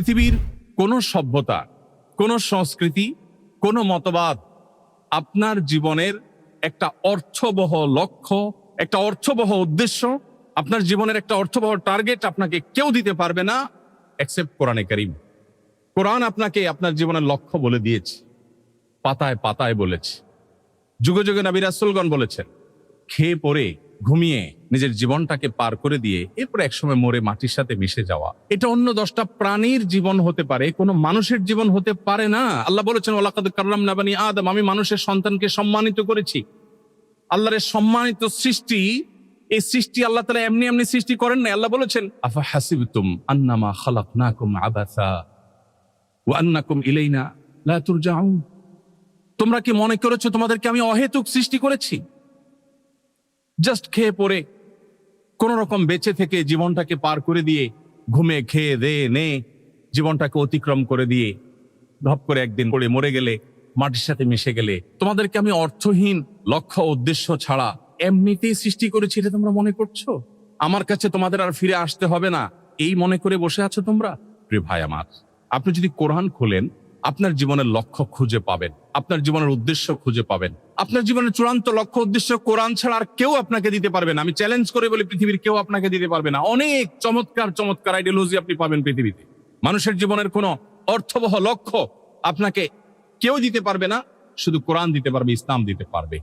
পৃথিবীর কোনো সভ্যতা, কোনো সংস্কৃতি, কোনো মতবাদ আপনার জীবনের একটা অর্থবহ লক্ষ্য, একটা অর্থবহ উদ্দেশ্য, আপনার জীবনের একটা অর্থবহ টার্গেট আপনাকে কেউ দিতে পারবে না এক্সেপ্ট কোরআনে কারীম। কোরআন আপনাকে আপনার জীবনের লক্ষ্য বলে দিয়েছে, পাতায় পাতায় বলেছে, যুগে যুগে নবী রাসূলগণ বলেছেন। খেয়ে পরে ঘুমিয়ে নিজের জীবনটাকে পার করে দিয়ে এরপরে একসময় মরে মাটির সাথে মিশে যাওয়া, এটা অন্য 10টা প্রাণীর জীবন হতে পারে, কোনো মানুষের জীবন হতে পারে না। আল্লাহ বলেছেন ওয়ালাকাদ কাররামনা বানি আদম, আমি মানুষের সন্তানকে সম্মানিত করেছি। আল্লাহর সম্মানিত সৃষ্টি, এই সৃষ্টি আল্লাহ তাআলা এমনি এমনি সৃষ্টি করেন না। আল্লাহ বলেছেন আফা হাসিবতুম আন্নামা খালাকনাকুম আবাসা ওয়া আন্নাকুম ইলাইনা লা তুরজাউন, তোমরা কি মনে করেছো তোমাদেরকে আমি অহেতুক সৃষ্টি করেছি? জাস্ট খেয়ে পরে কোন রকম বেঁচে থেকে জীবনটাকে পার করে দিয়ে, ঘুমে খেয়ে দে নে জীবনটাকে অতিক্রম করে দিয়ে ধপ করে একদিন পড়ে মরে গেলে, মাটির সাথে মিশে গেলে, তোমাদেরকে আমি অর্থহীন লক্ষ্য উদ্দেশ্য ছাড়া এমনিতেই সৃষ্টি করেছি, এটা তোমরা মনে করছো? আমার কাছে তোমাদের আর ফিরে আসতে হবে না, এই মনে করে বসে আছো তোমরা? প্রিয় ভাই আমার, আপনি যদি কোরআন খোলেন আপনার জীবনের লক্ষ্য খুঁজে পাবেন, আপনার জীবনের উদ্দেশ্য খুঁজে পাবেন। আপনার জীবনের চূড়ান্ত লক্ষ্য উদ্দেশ্য কোরআন ছাড়া আর কেউ আপনাকে দিতে পারবে না। আমি চ্যালেঞ্জ করে বলি, পৃথিবীর কেউ আপনাকে দিতে পারবে না। অনেক চমৎকার চমৎকার আইডিওলজি আপনি পাবেন পৃথিবীতে, মানুষের জীবনের কোনো অর্থবহ লক্ষ্য আপনাকে কেউ দিতে পারবে না, শুধু কোরআন দিতে পারবে, ইসলাম দিতে পারবে।